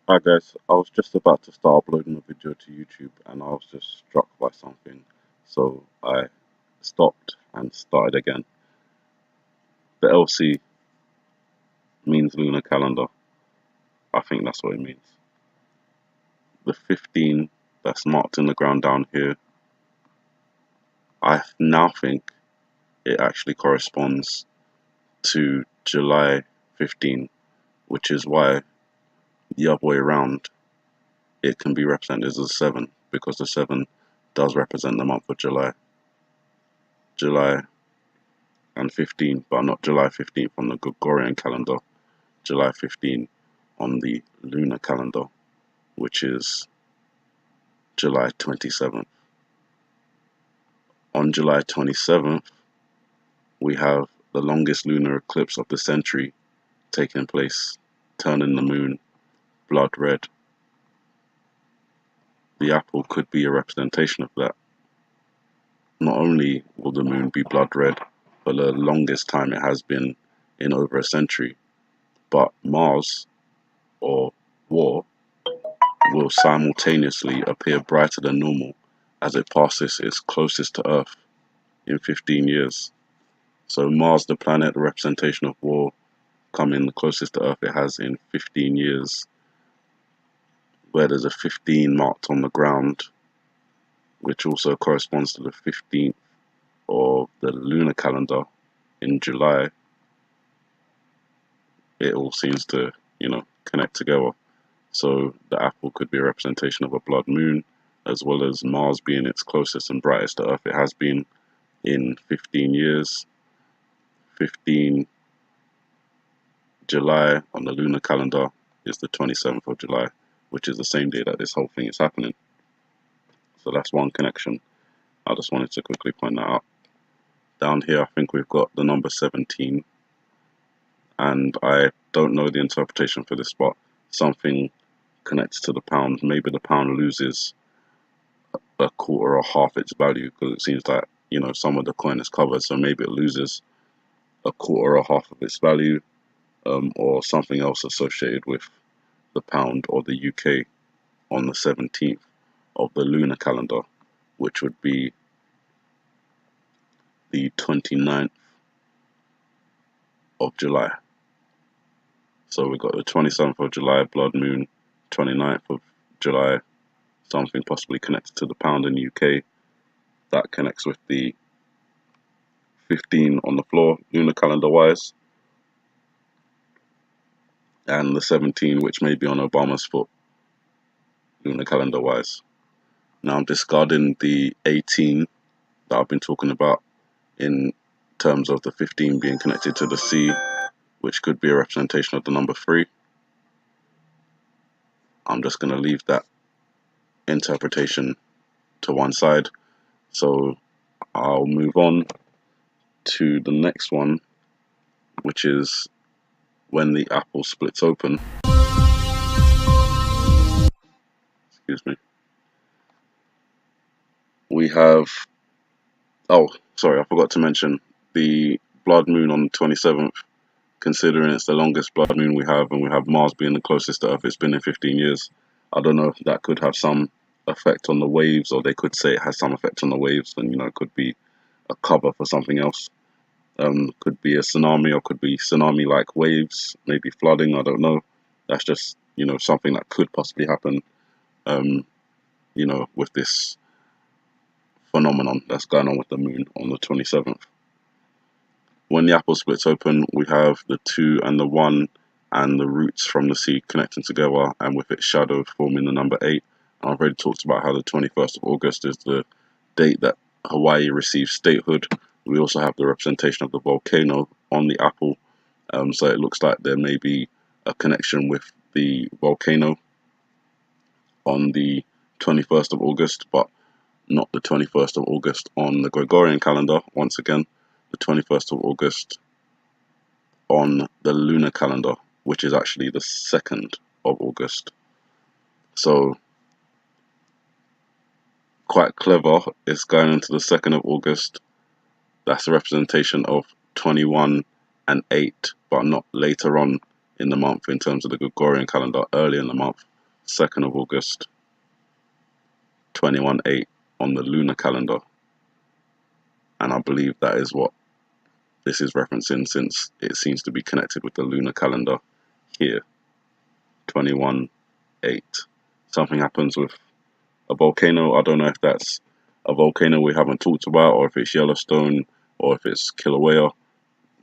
Hi guys, I was just about to start uploading a video to YouTube and I was just struck by something. So I stopped and started again. The LC means lunar calendar. I think that's what it means. The 15 that's marked in the ground down here, I now think it actually corresponds to July 15, which is why the other way around it can be represented as a 7 because the 7 does represent the month of July. July and 15, but not July 15th on the Gregorian calendar, July 15 on the lunar calendar, which is July 27th. On July 27th, we have the longest lunar eclipse of the century taking place, turning the moon blood red. The apple could be a representation of that. Not only will the moon be blood red for the longest time it has been in over a century, but Mars, or War, will simultaneously appear brighter than normal as it passes its closest to Earth in 15 years. So Mars, the planet, the representation of war, coming the closest to Earth it has in 15 years, where there's a 15 marked on the ground, which also corresponds to the 15th of the lunar calendar in July. It all seems to, connect together. So the apple could be a representation of a blood moon, as well as Mars being its closest and brightest to Earth it has been in 15 years. 15 July on the lunar calendar is the 27th of July, which is the same day that this whole thing is happening. So that's one connection. I just wanted to quickly point that out. Down here, I think we've got the number 17, and I don't know the interpretation for this, but something connects to the pound. Maybe the pound loses a quarter or half its value because it seems like, some of the coin is covered, so maybe it loses a quarter or half of its value, or something else associated with the pound or the UK on the 17th of the lunar calendar, which would be the 29th of July. So we've got the 27th of July, blood moon, 29th of July, something possibly connected to the pound in the UK. That connects with the 15 on the floor, lunar calendar wise, and the 17, which may be on Obama's foot, lunar calendar wise. Now I'm discarding the 18 that I've been talking about in terms of the 15 being connected to the sea, which could be a representation of the number 3. I'm just going to leave that interpretation to one side. So I'll move on to the next one, which is when the apple splits open. Excuse me. We have, oh, sorry, I forgot to mention the blood moon on the 27th, considering it's the longest blood moon we have, and we have Mars being the closest to Earth it's been in 15 years. I don't know if that could have some effect on the waves, or they could say it has some effect on the waves, and it could be a cover for something else. Could be a tsunami, or could be tsunami-like waves, maybe flooding. I don't know. That's just something that could possibly happen. With this phenomenon that's going on with the moon on the 27th. When the apple splits open, we have the 2 and the 1 and the roots from the seed connecting together, and with its shadow forming the number 8. And I've already talked about how the 21st of August is the date that Hawaii received statehood. We also have the representation of the volcano on the apple, so it looks like there may be a connection with the volcano on the 21st of August, but not the 21st of August on the Gregorian calendar. Once again, the 21st of August on the lunar calendar, which is actually the 2nd of August. So quite clever. It's going into the 2nd of August. That's a representation of 21 and 8, but not later on in the month in terms of the Gregorian calendar, early in the month. 2nd of August, 21/8 on the lunar calendar. And I believe that is what this is referencing, since it seems to be connected with the lunar calendar here, 21/8. Something happens with a volcano. I don't know if that's a volcano we haven't talked about, or if it's Yellowstone, or if it's Kilauea.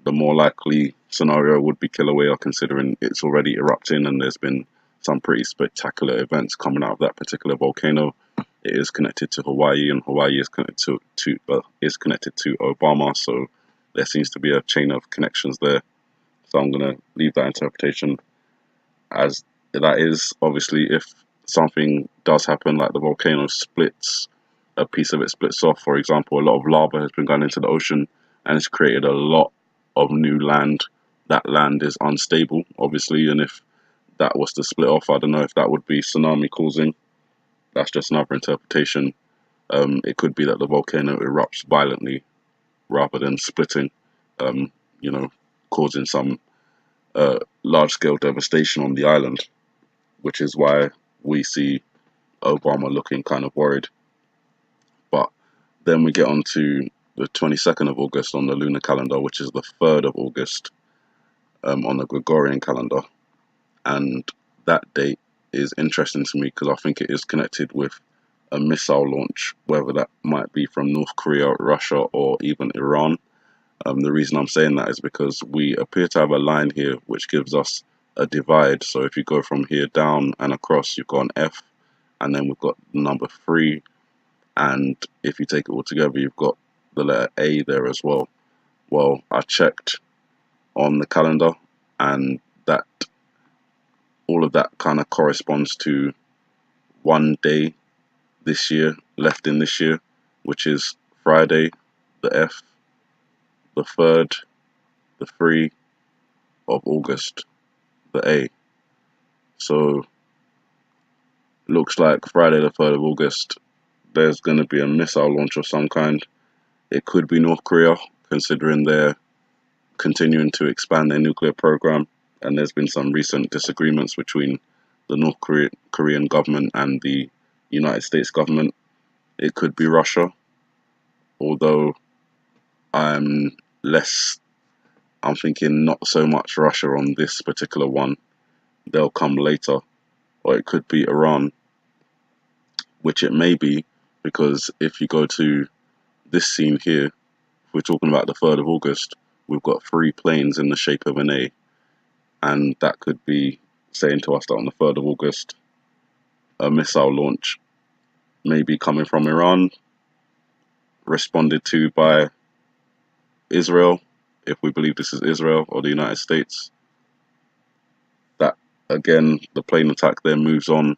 The more likely scenario would be Kilauea, considering it's already erupting and there's been some pretty spectacular events coming out of that particular volcano. It is connected to Hawaii, and Hawaii is connected to Obama, so there seems to be a chain of connections there. So I'm going to leave that interpretation as that is. Obviously, if something does happen, like the volcano splits, a piece of it splits off, for example, a lot of lava has been gone into the ocean and it's created a lot of new land. That land is unstable, obviously, and if that was to split off, I don't know if that would be tsunami causing. That's just another interpretation. It could be that the volcano erupts violently rather than splitting, you know, causing some large-scale devastation on the island, which is why we see Obama looking kind of worried. But then we get on to the 22nd of August on the lunar calendar, which is the 3rd of August on the Gregorian calendar. And that date is interesting to me because I think it is connected with a missile launch, whether that might be from North Korea, Russia, or even Iran. The reason I'm saying that is because we appear to have a line here which gives us a divide. So if you go from here down and across, you've got an F, and then we've got number 3. And if you take it all together, you've got the letter A there as well. Well, I checked on the calendar, and that all of that kind of corresponds to one day this year left in this year, which is Friday, the F, the 3rd, the 3 of August, the A. So looks like Friday, the 3rd of August, there's going to be a missile launch of some kind. It could be North Korea, considering they're continuing to expand their nuclear program, and there's been some recent disagreements between the North Korean government and the United States government. It could be Russia, although I'm thinking not so much Russia on this particular one. They'll come later. Or it could be Iran, which it may be, because if you go to this scene here, we're talking about the 3rd of August, we've got 3 planes in the shape of an A, and that could be saying to us that on the 3rd of August, a missile launch may be coming from Iran, responded to by Israel, if we believe this is Israel or the United States. That, again, the plane attack then moves on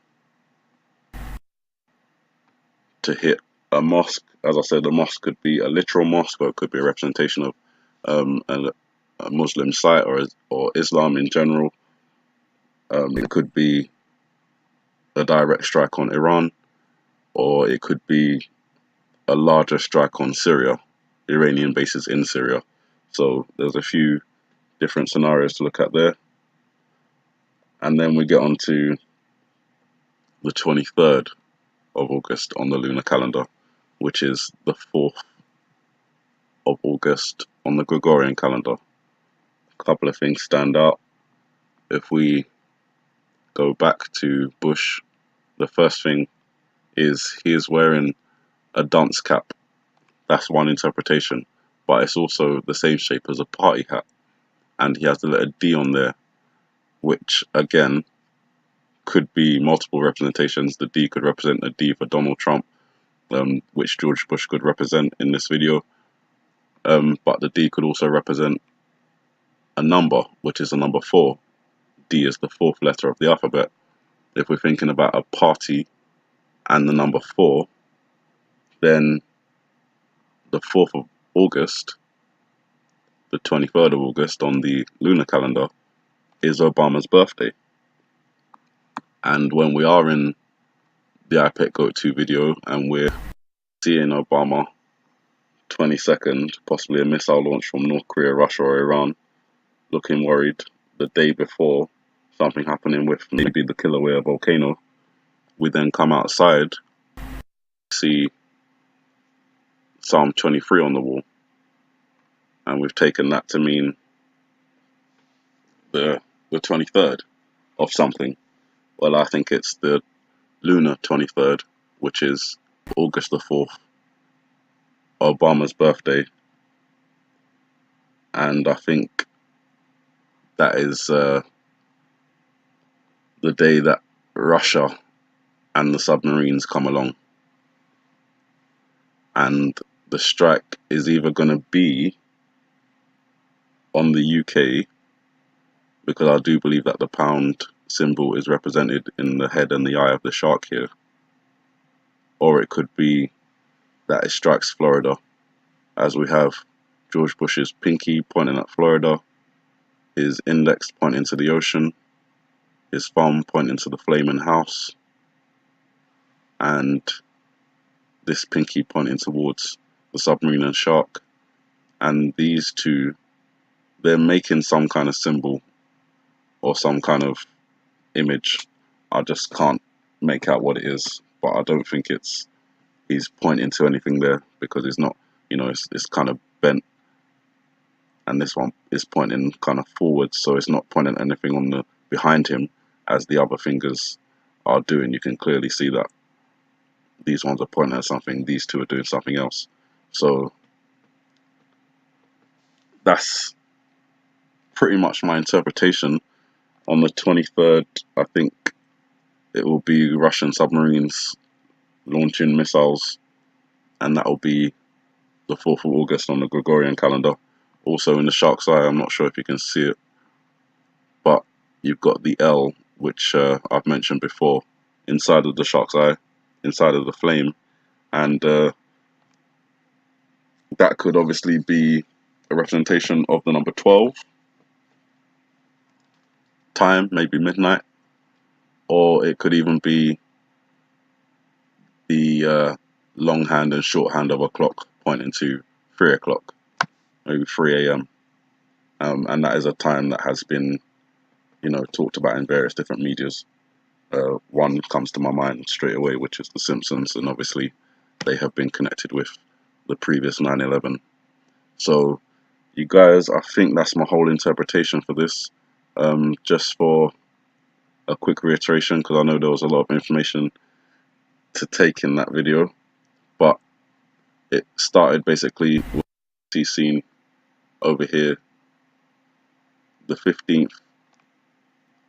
to hit a mosque. As I said, the mosque could be a literal mosque, or it could be a representation of a Muslim site, or Islam in general. It could be a direct strike on Iran, or it could be a larger strike on Syria, Iranian bases in Syria. So there's a few different scenarios to look at there. And then we get on to the 23rd of August on the lunar calendar, which is the 4th of August on the Gregorian calendar. A couple of things stand out. If we go back to Bush, the first thing is he is wearing a dunce cap. That's one interpretation, but it's also the same shape as a party hat, and he has the letter D on there, which again could be multiple representations. The D could represent a D for Donald Trump, which George Bush could represent in this video, but the D could also represent a number, which is the number 4. D is the 4th letter of the alphabet. If we're thinking about a party and the number 4, then the 4th of August, the 23rd of August on the lunar calendar, is Obama's birthday. And when we are in the iPet Goat 2 video and we're seeing Obama 22nd, possibly a missile launch from North Korea, Russia, or Iran, looking worried, the day before, something happening with maybe the Kilauea volcano, we then come outside, see Psalm 23 on the wall, and we've taken that to mean the 23rd of something. Well, I think it's the lunar 23rd, which is August the 4th, Obama's birthday, and I think that is the day that Russia and the submarines come along, and the strike is either going to be on the UK, because I do believe that the pound symbol is represented in the head and the eye of the shark here, or it could be that it strikes Florida, as we have George Bush's pinky pointing at Florida, his index pointing to the ocean, his thumb pointing to the flaming house, and this pinky pointing towards the submarine and shark. And these two, they're making some kind of symbol or some kind of image. I just can't make out what it is, but I don't think he's pointing to anything there, because it's not, it's kind of bent, and this one is pointing kind of forward, so it's not pointing anything on the behind him as the other fingers are doing. You can clearly see that these ones are pointing at something, these two are doing something else. So that's pretty much my interpretation. On the 23rd, I think it will be Russian submarines launching missiles, and that will be the 4th of August on the Gregorian calendar. Also in the shark's eye, I'm not sure if you can see it, but you've got the L, which I've mentioned before, inside of the shark's eye, inside of the flame, and that could obviously be a representation of the number 12, time, maybe midnight, or it could even be the long hand and short hand of a clock pointing to 3 o'clock, maybe 3 a.m. And that is a time that has been, talked about in various different medias. One comes to my mind straight away, which is The Simpsons, and obviously they have been connected with the previous 9/11. So, you guys, I think that's my whole interpretation for this. Just for a quick reiteration, because I know there was a lot of information to take in that video, but it started basically with the scene over here, the 15th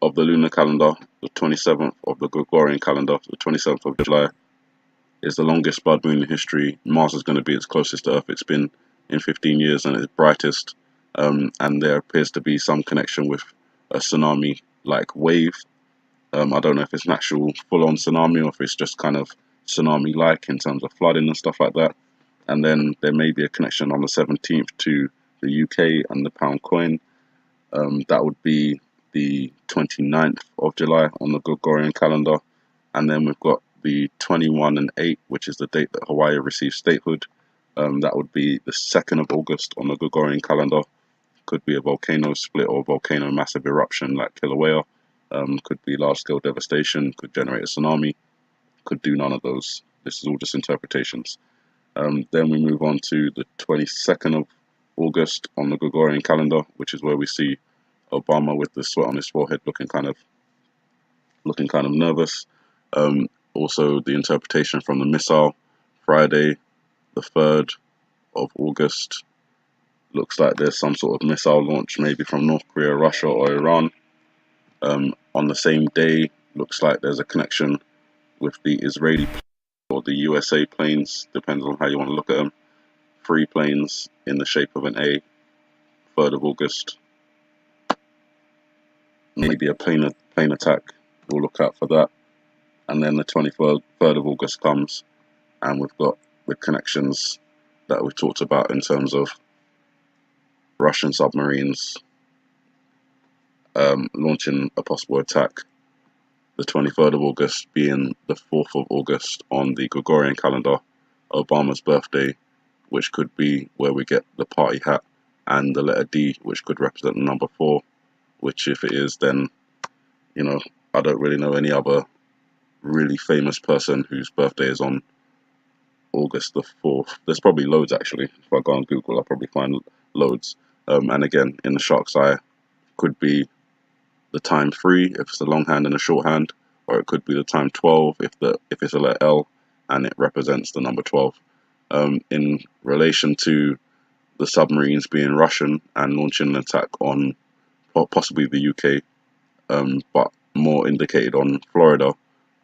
of the lunar calendar, the 27th of the Gregorian calendar, the 27th of July is the longest blood moon in history. Mars is going to be its closest to Earth it's been in 15 years, and its brightest, and there appears to be some connection with a tsunami-like wave. I don't know if it's an actual full-on tsunami or if it's just kind of tsunami-like in terms of flooding and stuff like that. And then there may be a connection on the 17th to the UK and the pound coin. That would be the 29th of July on the Gregorian calendar. And then we've got the 21 and 8, which is the date that Hawaii received statehood. That would be the 2nd of August on the Gregorian calendar. Could be a volcano split or volcano massive eruption like Kilauea. Could be large-scale devastation, could generate a tsunami, could do none of those. This is all just interpretations. Then we move on to the 22nd of August on the Gregorian calendar, which is where we see Obama with the sweat on his forehead, looking kind of nervous. Also, the interpretation from the missile, Friday, the 3rd of August, looks like there's some sort of missile launch, maybe from North Korea, Russia, or Iran. On the same day, looks like there's a connection with the Israeli or the USA planes, depends on how you want to look at them. 3 planes in the shape of an A, 3rd of August. Maybe a plane attack, we'll look out for that. And then the 23rd of August comes, and we've got the connections that we talked about in terms of Russian submarines launching a possible attack. The 23rd of August being the 4th of August on the Gregorian calendar, Obama's birthday, which could be where we get the party hat, and the letter D, which could represent the number 4, which if it is, then, I don't really know any other really famous person whose birthday is on August the 4th. There's probably loads actually. If I go on Google, I'll probably find loads. And again, in the shark's eye, could be the time 3 if it's a long hand and a short hand, or it could be the time 12 if it's a letter L and it represents the number 12. In relation to the submarines being Russian and launching an attack on possibly the UK, but more indicated on Florida,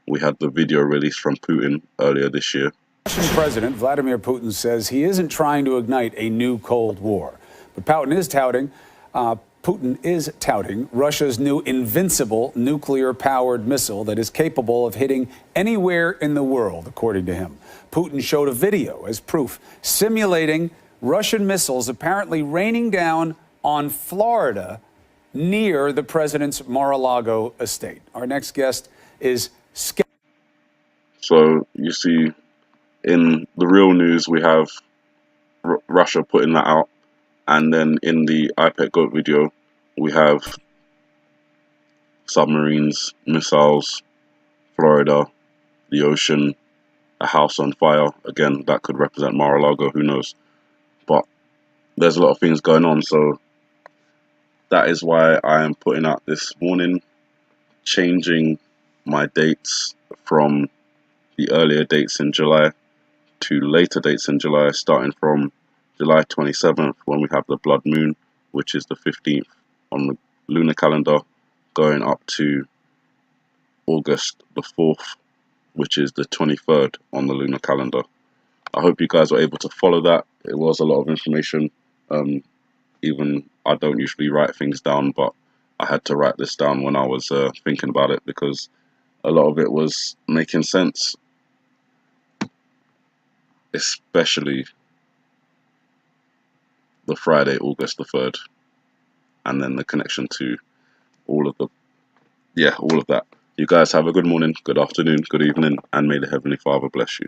we had the video released from Putin earlier this year. Russian President Vladimir Putin says he isn't trying to ignite a new Cold War, but Putin is touting Russia's new invincible nuclear-powered missile that is capable of hitting anywhere in the world, according to him. Putin showed a video as proof, simulating Russian missiles apparently raining down on Florida near the president's Mar-a-Lago estate. Our next guest is... So you see, in the real news, we have Russia putting that out. And then in the iPad Goat video, we have submarines, missiles, Florida, the ocean, a house on fire. Again, that could represent Mar-a-Lago, who knows. But there's a lot of things going on. So that is why I am putting out this morning, changing my dates from the earlier dates in July to later dates in July, starting from July 27th, when we have the blood moon, which is the 15th on the lunar calendar, going up to August the 4th, which is the 23rd on the lunar calendar. I hope you guys were able to follow that. It was a lot of information. Even I don't usually write things down, but I had to write this down when I was thinking about it, because a lot of it was making sense, especially the Friday, August the 3rd, and then the connection to all of that. You guys have a good morning, good afternoon, good evening, and may the Heavenly Father bless you.